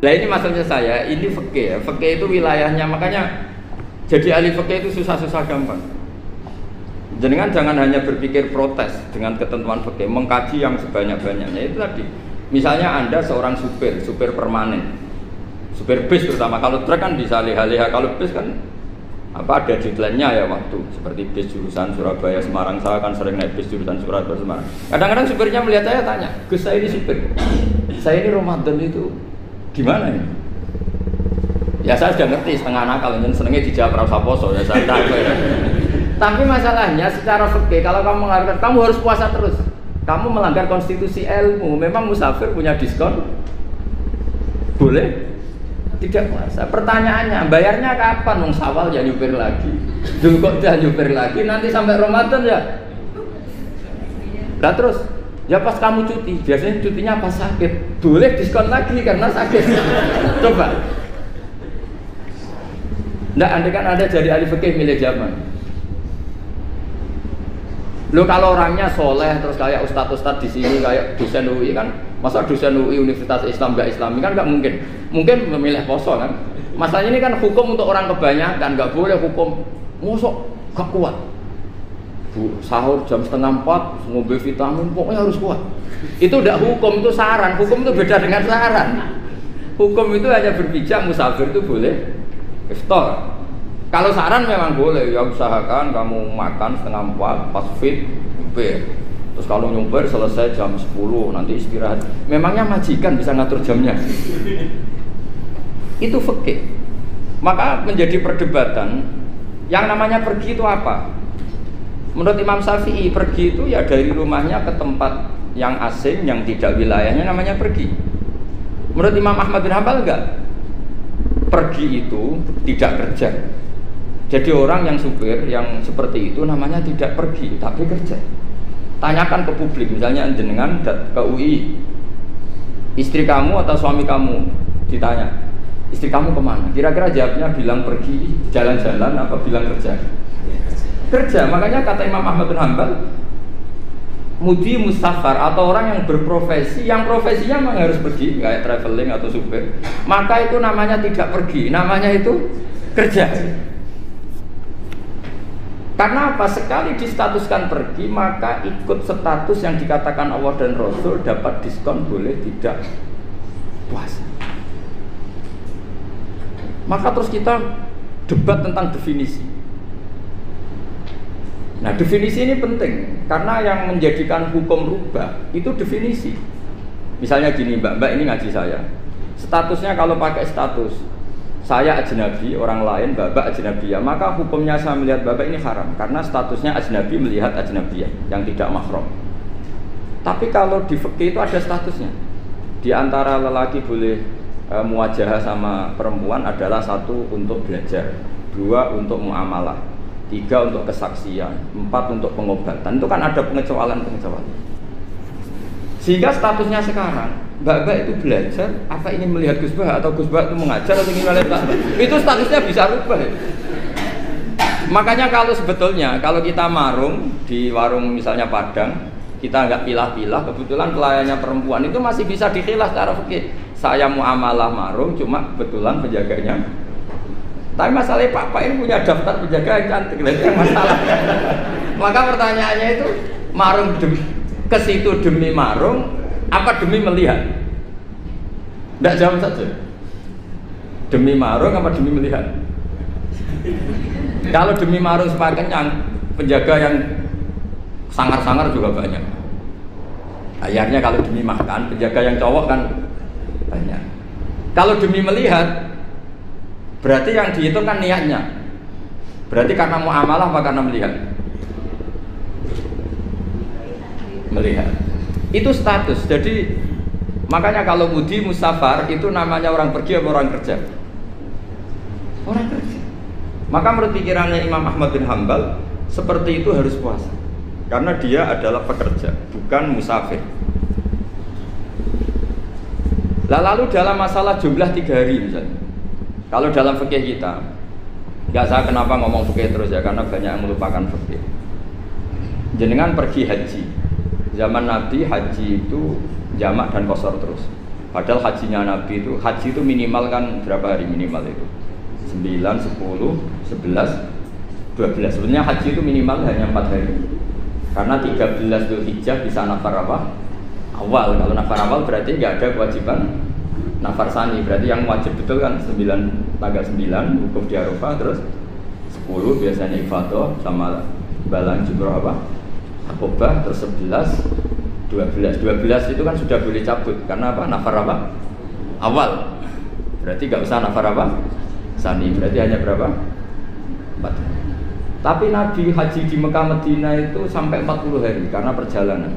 Nah ini maksudnya saya, ini fikih ya. Fikih itu wilayahnya, makanya jadi ahli fikih itu susah-susah gampang. Jenengan jangan hanya berpikir protes dengan ketentuan fikih, mengkaji yang sebanyak-banyaknya. Itu tadi, misalnya Anda seorang supir permanen, supir bis terutama. Kalau truk kan bisa leha-leha, kalau bis kan apa ada deadline-nya ya waktu. Seperti bis jurusan Surabaya Semarang, saya kan sering naik bis jurusan Surabaya Semarang. Kadang-kadang supirnya melihat saya tanya, Gus saya ini supir, saya ini Ramadan itu gimana ini? Ya saya sudah ngerti setengah nakal, dan senengnya dijawab rasa poso ya saya tahu ya. Tapi masalahnya secara fikih kalau kamu menghargai, kamu harus puasa terus. Kamu melanggar konstitusi ilmu. Memang musafir punya diskon? Boleh? Tidak puasa. Pertanyaannya, bayarnya kapan? Nung Syawal ya nyupir lagi. Dzulqa'dah nyupir lagi. Nanti sampai Ramadan ya. Nah terus, ya pas kamu cuti. Biasanya cutinya pas sakit. Boleh diskon lagi karena sakit. Coba. Nggak, andai kan Anda jadi ahli fikih milih zaman. Lo kalau orangnya soleh terus kayak ustadz-ustadz di sini kayak dosen UI kan, masa dosen UI Universitas Islam nggak Islami kan nggak mungkin. Mungkin memilih poso kan. Masalahnya ini kan hukum untuk orang kebanyakan, nggak boleh hukum mosok gak kuat. Bu, sahur jam 3:30 ngombe vitamin pokoknya harus kuat. Itu udah hukum, itu saran. Hukum itu beda dengan saran. Hukum itu hanya berpijak musafir itu boleh iftar. Kalau saran memang boleh, ya usahakan kamu makan 3:30 pas fit, terus kalau nyumpir selesai jam 10 nanti istirahat. Memangnya majikan bisa ngatur jamnya? Itu fikih. Maka menjadi perdebatan yang namanya pergi itu apa? Menurut Imam Syafi'i pergi itu ya dari rumahnya ke tempat yang asing yang tidak wilayahnya namanya pergi. Menurut Imam Ahmad bin Hanbal enggak. Pergi itu tidak kerja. Jadi orang yang supir yang seperti itu namanya tidak pergi tapi kerja. Tanyakan ke publik, misalnya jenengan ke UI, istri kamu atau suami kamu ditanya, istri kamu kemana? Kira-kira jawabnya bilang pergi jalan-jalan apa bilang kerja? Kerja. Makanya kata Imam Ahmad bin Hanbal, mudi musafar atau orang yang berprofesi, yang profesinya memang harus pergi, kayak traveling atau supir, maka itu namanya tidak pergi, namanya itu kerja. Karena apa? Sekali distatuskan pergi, maka ikut status yang dikatakan Allah dan Rasul dapat diskon boleh tidak puasa. Maka terus kita debat tentang definisi. Nah definisi ini penting karena yang menjadikan hukum rubah itu definisi. Misalnya gini mbak ini ngaji saya, statusnya kalau pakai status saya ajnabi, orang lain babak ajnabiyah, maka hukumnya saya melihat babak ini haram karena statusnya ajnabi melihat ajnabiyah yang tidak mahram. Tapi kalau di fikih itu ada statusnya. Di antara lelaki boleh muwajahah sama perempuan adalah 1 untuk belajar, 2 untuk muamalah, 3 untuk kesaksian, 4 untuk pengobatan. Itu kan ada pengecualian. Sehingga statusnya sekarang mbak itu belajar, apa ingin melihat Gus Bah atau Gus Bah itu mengajar atau ingin melihat itu statusnya bisa rubah ya. Makanya kalau sebetulnya kalau kita marung di warung misalnya Padang, kita nggak pilah-pilah, kebetulan pelayannya perempuan itu masih bisa dikhilah secara fikih. Saya muamalah marung, cuma kebetulan penjaganya. Tapi masalahnya Pak ini punya daftar penjaga yang cantik, itu yang masalah. Maka pertanyaannya itu marung ke situ demi marung apa demi melihat? Tidak jawab saja. Demi marung apa demi melihat? Kalau demi marung supaya kenyang, penjaga yang sangar-sangar juga banyak. Akhirnya kalau demi makan, penjaga yang cowok kan banyak. Kalau demi melihat, berarti yang dihitung kan niatnya. Berarti karena muamalah apa karena melihat? Melihat. Itu status. Jadi makanya kalau mudi musafar itu namanya orang pergi atau orang kerja? Orang kerja. Maka menurut pikirannya Imam Ahmad bin Hanbal seperti itu harus puasa karena dia adalah pekerja bukan musafir. Lalu dalam masalah jumlah 3 hari misalnya, kalau dalam fikih kita, nggak saya kenapa ngomong fikih terus ya karena banyak yang melupakan fikih. Jenengan pergi haji. Zaman Nabi haji itu jamak dan qashar terus. Padahal hajinya Nabi itu, haji itu minimal kan berapa hari minimal itu? 9, 10, 11, 12. Sebenarnya haji itu minimal hanya 4 hari. Karena 13 Dzulhijjah bisa nafar apa? Awal. Kalau nafar awal berarti nggak ada kewajiban nafar sani. Berarti yang wajib betul kan tanggal 9 wukuf di Arafah, terus 10 biasanya ifadah sama balang jumroh apa? Aqobah, terus 11, 12 itu kan sudah boleh cabut karena apa? Nafar apa? Awal. Berarti nggak usah nafar apa? Sani. Berarti hanya berapa? 4. Tapi Nabi haji di Mekah Medina itu sampai 40 hari karena perjalanan.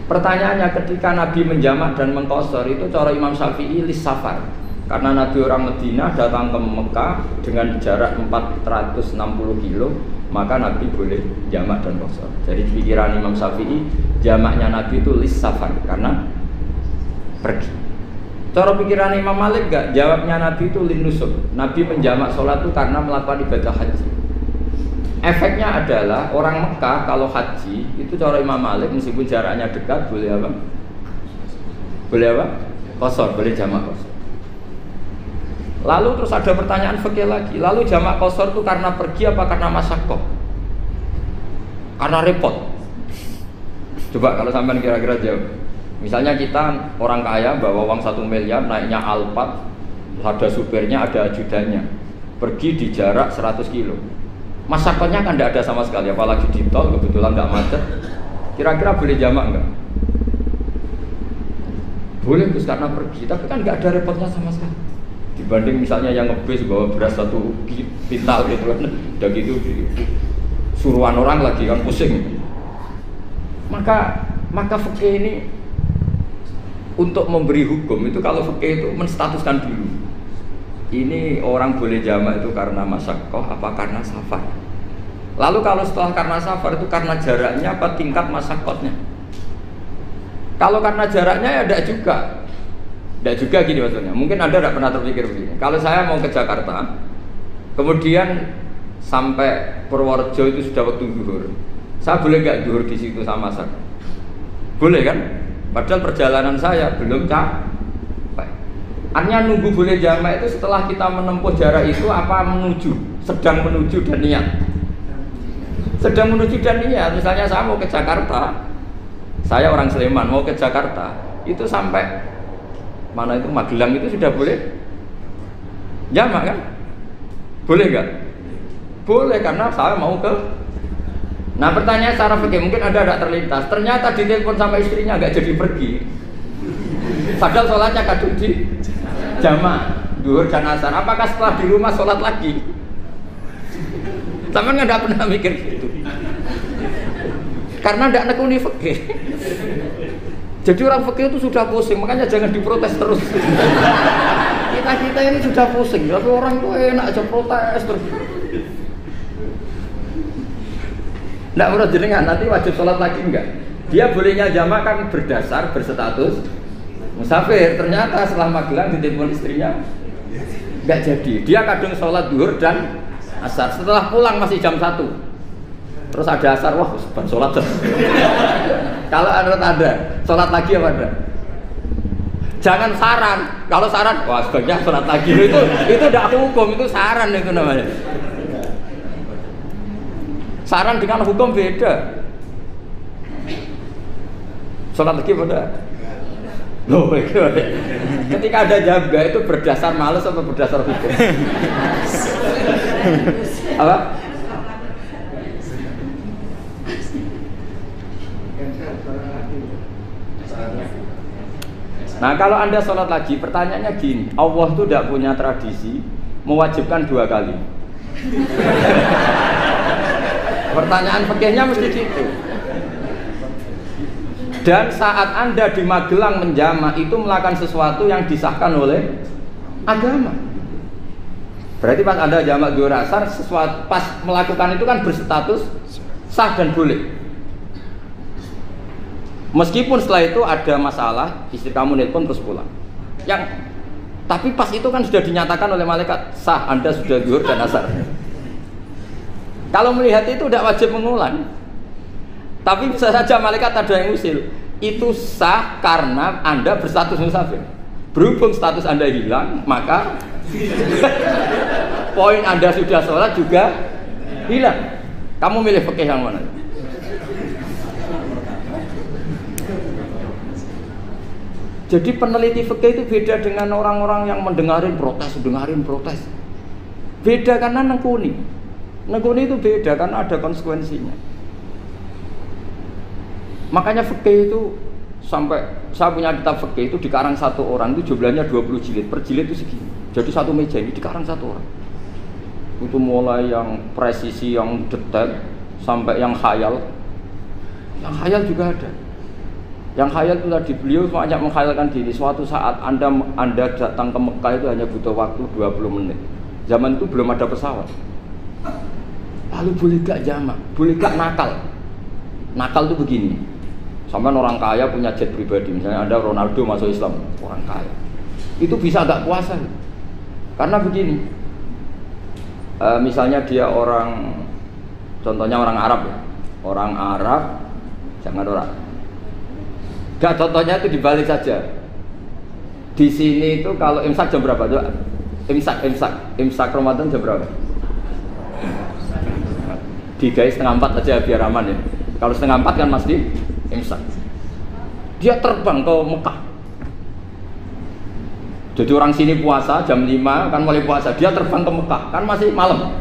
Pertanyaannya, ketika Nabi menjamak dan mengqashar itu cara Imam Syafi'i lis safar. Karena Nabi orang Medina datang ke Mekah dengan jarak 460 kilo, maka Nabi boleh jamak dan qashar. Jadi pikiran Imam Syafi'i, jamaknya Nabi itu lis safar karena pergi. Cara pikiran Imam Malik enggak, jawabnya Nabi itu lin nusuk. Nabi menjamak sholat itu karena melakukan ibadah haji. Efeknya adalah orang Mekah kalau haji itu cara Imam Malik meskipun jaraknya dekat boleh apa? Boleh apa? Qashar, boleh jamak qashar. Lalu terus ada pertanyaan fikih lagi. Lalu jamak qashar itu karena pergi apa karena masyaqqah? Karena repot. Coba kalau sampean kira-kira jawab. Misalnya kita orang kaya bawa uang 1 miliar naiknya Alphard, ada supirnya, ada ajudannya, pergi di jarak 100 kilo. Masyaqqahnya kan tidak ada sama sekali, apalagi di tol kebetulan nggak macet. Kira-kira boleh jamak nggak? Boleh Gus karena pergi, tapi kan nggak ada repotnya sama sekali. Dibanding misalnya yang ngebis bawa beras 1 pintal gitu kan, udah gitu suruhan orang lagi kan pusing. Maka fikih ini untuk memberi hukum itu, kalau fikih itu menstatuskan dulu. Ini orang boleh jamak itu karena masyaqqah apa karena safar. Lalu kalau setelah karena safar itu karena jaraknya apa tingkat masyaqqahnya. Kalau karena jaraknya ya tidak juga. Tidak juga gini maksudnya. Mungkin Anda tidak pernah terpikir begini. Kalau saya mau ke Jakarta, kemudian sampai Purworejo itu sudah waktu zuhur. Saya boleh nggak zuhur di situ sama saya? Boleh kan? Padahal perjalanan saya belum capek. Artinya nunggu boleh jamak itu setelah kita menempuh jarak itu apa menuju, sedang menuju dan niat. Sedang menuju dan niat. Misalnya saya mau ke Jakarta, saya orang Sleman mau ke Jakarta, itu sampai mana itu Magelang itu sudah boleh jamak kan? Boleh nggak? Boleh karena saya mau ke. Nah pertanyaan secara fikih mungkin Anda tidak terlintas. Ternyata ditelepon sama istrinya nggak jadi pergi. Padahal sholatnya kadung di jamak, duhur dan asar. Apakah setelah di rumah sholat lagi? Sampean nggak pernah mikir gitu. Karena tidak nekuni fikih. Jadi orang fikih itu sudah pusing, makanya jangan diprotes terus. Kita ini sudah pusing, tapi orang itu enak aja protes terus. Tidak menurut jenengan nanti wajib sholat lagi enggak? Dia bolehnya jamak kan berdasar berstatus musafir. Ternyata setelah Magelang ditelepon istrinya enggak jadi. Dia kadung sholat duhur dan asar. Setelah pulang masih jam 1. Terus ada asar, wah bukan sholat. Kalau ada sholat lagi apa ada? Jangan saran. Kalau saran, wah sebaiknya sholat lagi. Itu tidak hukum, itu saran itu namanya. Saran dengan hukum beda. Sholat lagi pada. Loh, ketika ada jaga itu berdasar malas atau berdasar hukum? Apa? Nah kalau Anda sholat lagi, pertanyaannya gini, Allah itu tidak punya tradisi mewajibkan 2 kali. Pertanyaan fikihnya mesti gitu. Dan saat Anda di Magelang menjamak itu melakukan sesuatu yang disahkan oleh agama. Berarti pas Anda jamak duhur asar, sesuatu pas melakukan itu kan berstatus sah dan boleh. Meskipun setelah itu ada masalah, istri kamu nelpon terus pulang. Tapi pas itu kan sudah dinyatakan oleh malaikat sah, Anda sudah duhur dan asar. Kalau melihat itu tidak wajib mengulang. Tapi bisa saja malaikat ada yang usil. itu sah karena Anda berstatus musafir. Berhubung status Anda hilang, maka poin Anda sudah sholat juga hilang. Kamu milih fikih yang mana? Jadi peneliti fikih itu beda dengan orang-orang yang dengarin protes. Beda karena nengkuni. Nengkuni itu beda karena ada konsekuensinya. Makanya fikih itu sampai saya punya kitab fikih itu dikarang satu orang itu jumlahnya 20 jilid. Per jilid itu segini. Jadi satu meja ini dikarang satu orang. Itu mulai yang presisi, yang detail sampai yang khayal. Yang khayal juga ada. Yang khayal itu tadi beliau banyak menghayalkan diri. Suatu saat Anda datang ke Mekah itu hanya butuh waktu 20 menit. Zaman itu belum ada pesawat. Lalu boleh gak jamak? Boleh gak nakal? Nakal itu begini. Sampai orang kaya punya jet pribadi, misalnya ada Ronaldo masuk Islam, orang kaya, itu bisa gak puasa? Karena begini, misalnya dia orang, contohnya orang Arab ya, orang Arab, jangan orang. Gak, contohnya itu dibalik saja. Di sini itu kalau imsak jam berapa tuh? Imsak Ramadan jam berapa? 3:30 aja biar aman ya. Kalau 3:30 kan masih imsak. Dia terbang ke Mekah. Jadi orang sini puasa jam 5 kan mulai puasa. Dia terbang ke Mekah kan masih malam.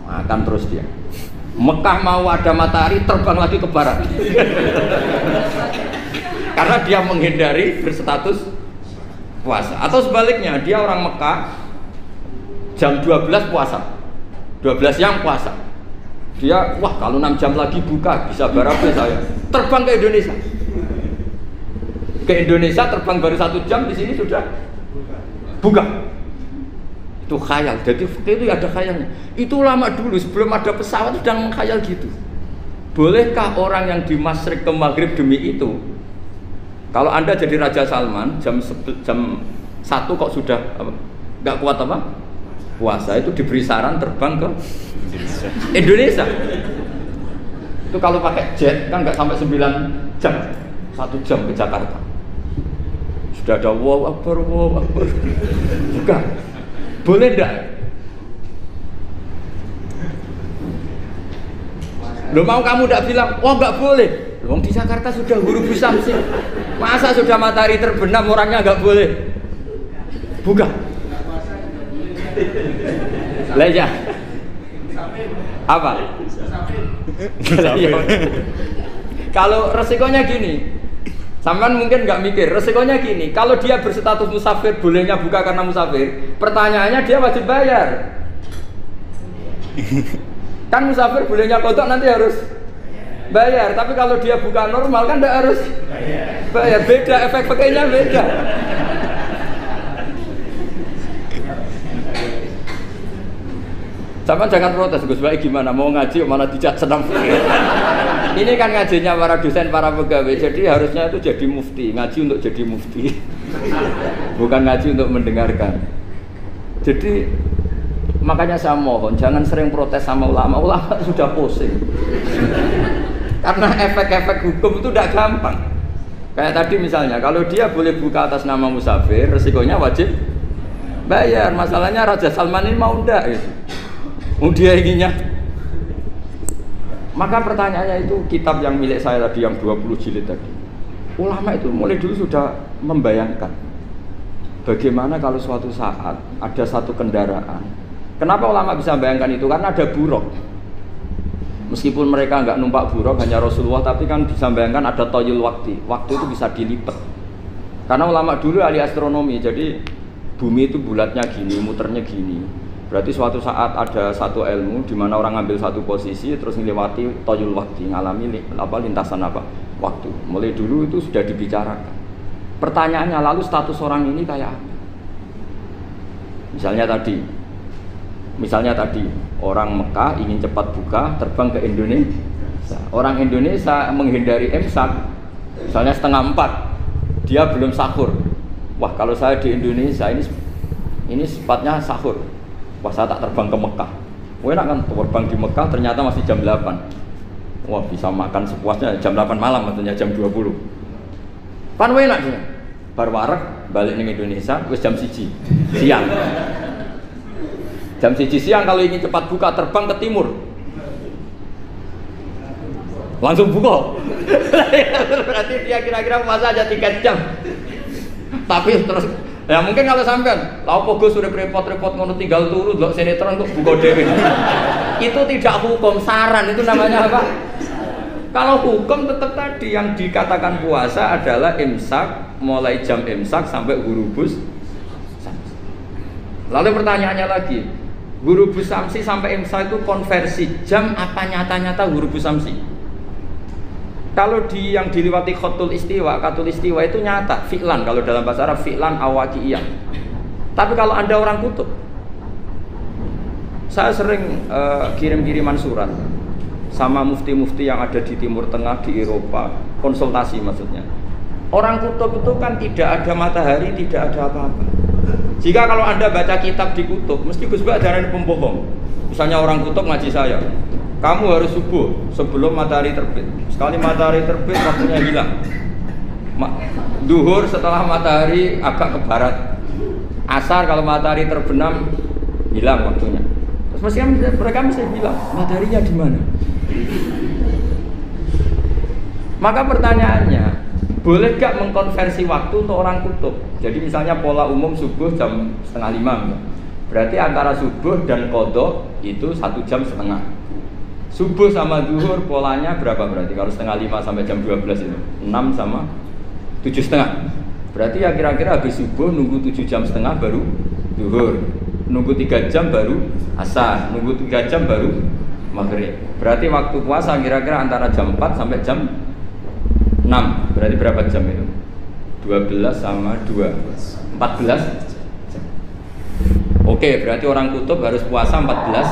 Makan terus dia. Mekah mau ada matahari terbang lagi ke barat. Karena dia menghindari berstatus puasa. Atau sebaliknya, dia orang Mekah jam 12 puasa. 12 siang puasa. Dia, wah kalau 6 jam lagi buka bisa barabe saya. Terbang ke Indonesia. Ke Indonesia terbang baru 1 jam, di sini sudah buka. Itu khayal. Jadi itu ada khayalnya. Itu lama dulu sebelum ada pesawat sudah mengkhayal gitu. Bolehkah orang yang di Masyriq ke Maghrib demi itu? Kalau Anda jadi Raja Salman jam 1 kok sudah nggak kuat apa? Puasa, itu diberi saran terbang ke Indonesia. Itu kalau pakai jet kan nggak sampai 9 jam, 1 jam ke Jakarta. Sudah ada wow akbar. Bukan. Boleh enggak? Loh mau kamu enggak bilang, oh enggak boleh. Wong di Jakarta sudah guru Samsi. Masa sudah matahari terbenam orangnya enggak boleh? Bukan. Leja. Apa? Kalau resikonya gini, sampean mungkin nggak mikir, resikonya gini, kalau dia berstatus musafir, bolehnya buka karena musafir, pertanyaannya dia wajib bayar. Kan musafir bolehnya kodok nanti harus bayar, tapi kalau dia buka normal kan nggak harus bayar, beda, efek-efeknya beda. Sama jangan protes, Gus Baik gimana, mau ngaji mana dijak senam. Ini kan ngajinya para dosen, para pegawai, jadi harusnya itu jadi mufti, ngaji untuk jadi mufti, bukan ngaji untuk mendengarkan. Jadi makanya saya mohon jangan sering protes sama ulama sudah pusing. Karena efek-efek hukum itu tidak gampang. Kayak tadi misalnya, kalau dia boleh buka atas nama musafir, resikonya wajib bayar. Masalahnya Raja Salman ini mau ndak gitu. Dia inginnya. Maka pertanyaannya itu kitab yang milik saya tadi yang 20 jilid tadi. Ulama itu mulai dulu sudah membayangkan bagaimana kalau suatu saat ada satu kendaraan. Kenapa ulama bisa membayangkan itu? Karena ada buruk. Meskipun mereka nggak numpak buruk, hanya Rasulullah, tapi kan bisa membayangkan ada toyul waktu. Waktu itu bisa dilipat. Karena ulama dulu ahli astronomi, jadi bumi itu bulatnya gini, muternya gini. Berarti suatu saat ada satu ilmu di mana orang ngambil satu posisi terus melewati toyul waktu, ngalami lintasan waktu. Mulai dulu itu sudah dibicarakan. Pertanyaannya lalu status orang ini kayak apa? Misalnya tadi orang Mekah ingin cepat buka terbang ke Indonesia. Orang Indonesia menghindari imsak, misalnya 3:30, dia belum sahur. Wah kalau saya di Indonesia ini sifatnya sahur. Wah saya tak terbang ke Mekah. Enak kan terbang di Mekah ternyata masih jam 8. Wah bisa makan sepuasnya jam 8 malam, maksudnya jam 20. Pan enak dia. Bar wareg balik ning Indonesia wis jam 1 siang. Jam 1 siang kalau ingin cepat buka terbang ke timur. Langsung buka. Berarti dia kira-kira puasa aja 3 jam. Tapi terus ya mungkin kalau sampean, lha opo Gus urip repot-repot ngono tinggal turu ndelok sinetron kok buka dhewe. Itu tidak hukum, saran itu namanya apa? Kalau hukum tetap tadi yang dikatakan puasa adalah imsak, mulai jam imsak sampai ghurubus syamsi. Lalu pertanyaannya lagi, ghurubus syamsi sampai imsak itu konversi jam apa nyata-nyata ghurubus syamsi? Kalau yang diliwati khatul istiwa, katul istiwa itu nyata, fi'lan kalau dalam bahasa Arab fi'lan awaqi'iyah. Tapi kalau Anda orang kutub, saya sering kirim-kiriman surat sama mufti-mufti yang ada di Timur Tengah, di Eropa, konsultasi maksudnya. Orang kutub itu kan tidak ada matahari, tidak ada apa-apa. Jika kalau Anda baca kitab di kutub, mesti Gus Bak darani pembohong. Misalnya orang kutub ngaji saya, kamu harus subuh sebelum matahari terbit. Sekali matahari terbit, waktunya hilang. Duhur setelah matahari agak ke barat. Asar kalau matahari terbenam, hilang waktunya. Terus mereka mesti bilang, mataharinya di mana? Maka pertanyaannya, boleh gak mengkonversi waktu untuk orang kutub? Jadi misalnya pola umum subuh jam 4:30, berarti antara subuh dan qadha itu 1 jam setengah. Subuh sama zuhur polanya berapa berarti? Kalau 4:30 sampai jam 12 itu 6 sama 7:30. Berarti ya kira-kira habis subuh nunggu 7 jam setengah baru zuhur, nunggu 3 jam baru asar, nunggu 3 jam baru maghrib. Berarti waktu puasa kira-kira antara jam 4 sampai jam 6. Berarti berapa jam itu? 12 sama 2 14 jam. Oke, berarti orang kutub harus puasa 14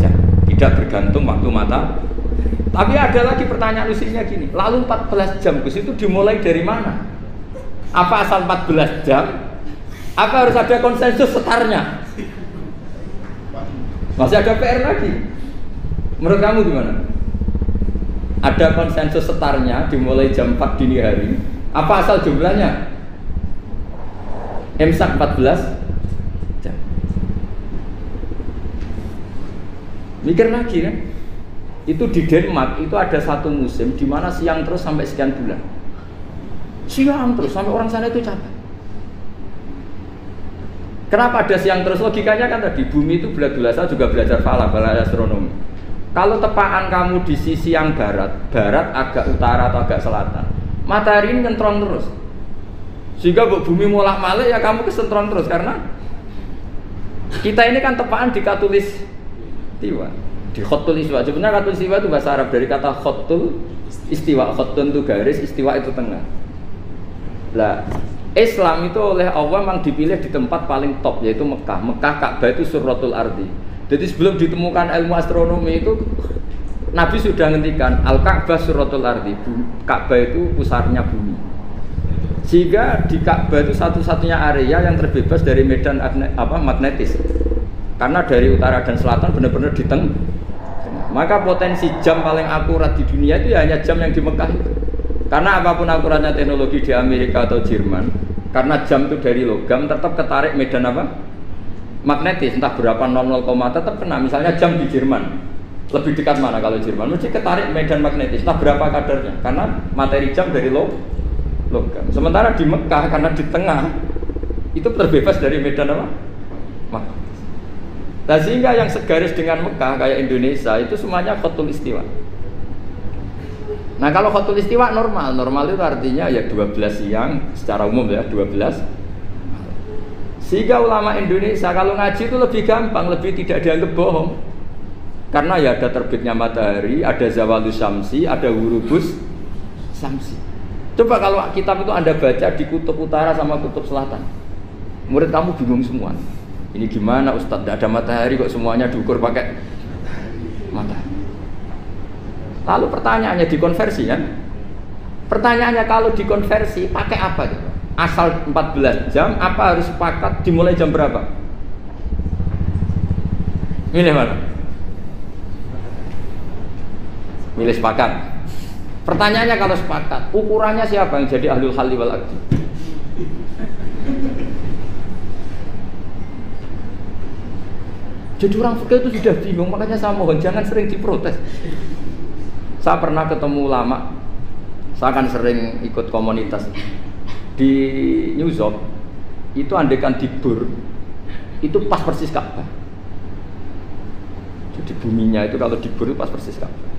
jam. Tidak bergantung waktu mata. Tapi ada lagi pertanyaan lucunya gini, lalu 14 jam Gus itu dimulai dari mana? Apa asal 14 jam? Apa harus ada konsensus setarnya? Masih ada PR lagi. Menurut kamu gimana? Ada konsensus setarnya dimulai jam 4 dini hari. Apa asal jumlahnya? Imsak 14 jam. Mikir lagi kan? Itu di Denmark itu ada satu musim di mana siang terus sampai sekian bulan. Siang terus sampai orang sana itu capek. Kenapa ada siang terus? Logikanya kan tadi bumi itu saya juga belajar falak, belajar astronomi. Kalau tepaan kamu di sisi yang barat agak utara atau agak selatan, matahari ini nyentrong terus. Sehingga bumi molak-malik ya kamu kesentron terus karena kita ini kan tepaan di katulis tiwa. Di khotul istiwa, sebenarnya khotul istiwa itu bahasa Arab dari kata khotul istiwa, khotun itu garis, istiwa itu tengah. Lah, Islam itu oleh Allah memang dipilih di tempat paling top yaitu Mekah. Mekah Ka'bah itu surratul ardi. Jadi sebelum ditemukan ilmu astronomi itu Nabi sudah ngendikan Al-Ka'bah surratul ardi. Ka'bah itu pusarnya bumi. Sehingga di Ka'bah itu satu-satunya area yang terbebas dari medan magnetis. Karena dari utara dan selatan benar-benar di tengah. Maka potensi jam paling akurat di dunia itu ya hanya jam yang di Mekah itu. Karena apapun akuratnya teknologi di Amerika atau Jerman, karena jam itu dari logam tetap ketarik medan apa? Magnetis, entah berapa 00, tetap kena. Misalnya jam di Jerman, lebih dekat mana kalau Jerman? Mesti ketarik medan magnetis, entah berapa kadarnya. Karena materi jam dari logam. Sementara di Mekah karena di tengah itu terbebas dari medan apa? Magnetis. Nah sehingga yang segaris dengan Mekah kayak Indonesia itu semuanya khotul istiwa. Nah kalau khotul istiwa normal itu artinya ya 12 siang secara umum ya 12. Sehingga ulama Indonesia kalau ngaji itu lebih gampang, lebih tidak dianggap bohong. Karena ya ada terbitnya matahari, ada zawalus syamsi, ada ghurubus syamsi. Coba kalau kitab itu Anda baca di kutub utara sama kutub selatan, murid kamu bingung semua. Ini gimana Ustadz, tidak ada matahari kok semuanya diukur pakai matahari. Lalu pertanyaannya dikonversi kan? Pertanyaannya kalau dikonversi pakai apa gitu? Asal 14 jam, apa harus sepakat dimulai jam berapa? Milih mana? Milih sepakat. Pertanyaannya kalau sepakat, ukurannya siapa yang jadi ahlul halli wal aqdi? Jadi orang fikih itu sudah bingung, makanya saya mohon jangan sering diprotes. Saya pernah ketemu ulama, saya kan sering ikut komunitas di New York. Itu andekan dibur, itu pas persis Ka'bah. Jadi buminya itu kalau dibur itu pas persis Ka'bah.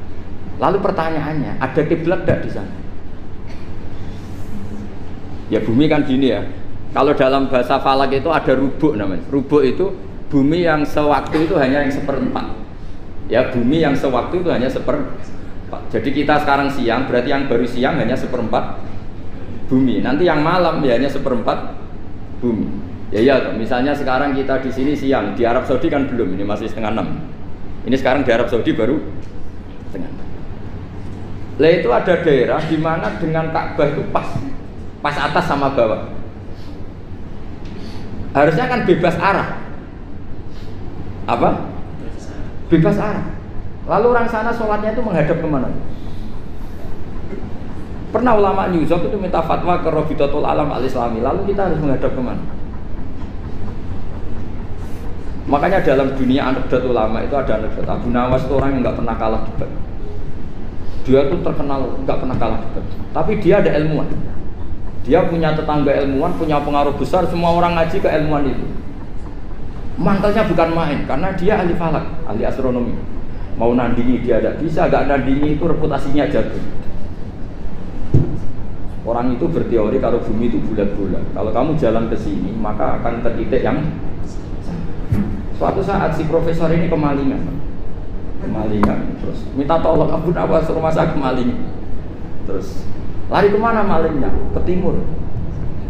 Lalu pertanyaannya, ada kiblat tidak di sana? Ya bumi kan gini ya. Kalau dalam bahasa falak itu ada rubuk namanya. Rubuk itu bumi yang sewaktu itu hanya yang seperempat. Ya bumi yang sewaktu itu hanya seperempat. Jadi kita sekarang siang, berarti yang baru siang hanya seperempat bumi. Nanti yang malam ya hanya seperempat bumi. Ya, misalnya sekarang kita di sini siang, di Arab Saudi kan belum, ini masih setengah 6. Ini sekarang di Arab Saudi baru setengah 6. Lah itu ada daerah di mana dengan Ka'bah itu pas atas sama bawah. Harusnya kan bebas arah. Apa? Bebas arah. Lalu orang sana sholatnya itu menghadap kemana? Pernah ulama New York itu minta fatwa ke Rabitatul Alam Al-Islami. Lalu kita harus menghadap kemana? Makanya dalam dunia anekdot ulama itu ada anekdot Abu Nawas itu orang yang nggak pernah kalah debat. Dia tuh terkenal nggak pernah kalah debat. Tapi dia ada ilmuwan. Dia punya tetangga ilmuwan, punya pengaruh besar. Semua orang ngaji ke ilmuwan itu. Mantelnya bukan main, karena dia ahli falak, ahli astronomi. Mau nandingi dia tidak bisa, gak nandingi itu reputasinya jatuh. Orang itu berteori kalau bumi itu bulat-bulat. Kalau kamu jalan ke sini, maka akan ke titik yang suatu saat si profesor ini kemalingan, terus minta tolong Abu Nawas rumah saya kemalingan. Terus lari kemana malingnya? Ke timur.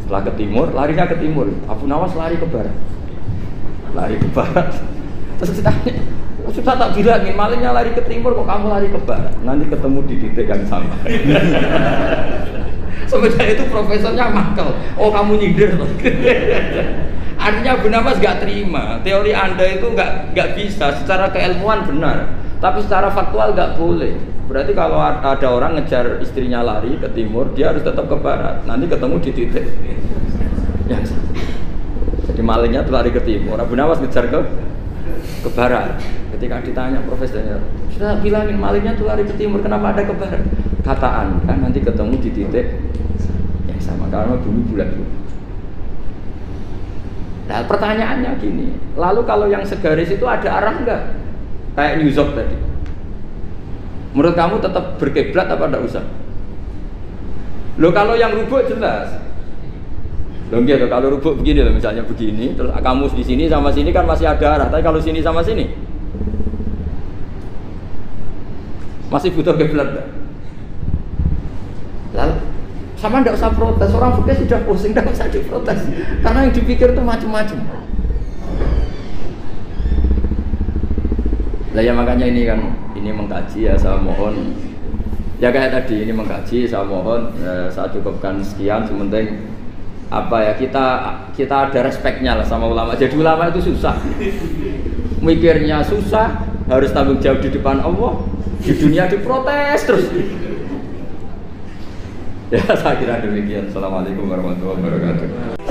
Setelah ke timur, larinya ke timur. Abu Nawas lari ke barat. Lari ke barat. Terus ditanya, sudah tak bilangin malingnya lari ke timur kok kamu lari ke barat? Nanti ketemu di titik yang sama. Sebenarnya itu profesornya makel. Oh kamu nyindir loh. Artinya Abu Nawas gak terima. Teori Anda itu gak bisa. Secara keilmuan benar, tapi secara faktual gak boleh. Berarti kalau ada orang ngejar istrinya lari ke timur, dia harus tetap ke barat. Nanti ketemu di titik yang sama. Jadi malingnya tuh lari ke timur, Abu Nawas ngejar ke barat. Ketika ditanya profesornya, sudah bilangin malingnya tuh lari ke timur, kenapa ada ke barat? Kataan kan nanti ketemu di titik yang sama karena bumi bulat. Nah pertanyaannya gini, lalu kalau yang segaris itu ada arah enggak? Kayak New York tadi. Menurut kamu tetap berkiblat apa enggak usah? Loh kalau yang rubuk jelas. Loh gitu, kalau rubuk begini loh, misalnya begini, terus kamu di sini sama sini kan masih ada arah, tapi kalau sini sama sini masih butuh kiblat enggak? Lalu sama ndak usah protes, orang fikih sudah pusing, ndak usah diprotes karena yang dipikir itu macam-macam. Lah ya makanya ini kan ini mengkaji ya, saya mohon ya kayak tadi ini mengkaji, saya mohon saya cukupkan sekian. Sementing apa ya kita ada respeknya lah sama ulama. Jadi ulama itu susah, mikirnya susah, harus tanggung jawab di depan Allah, di dunia diprotes terus. Ya saya kira demikian. Assalamualaikum warahmatullahi wabarakatuh.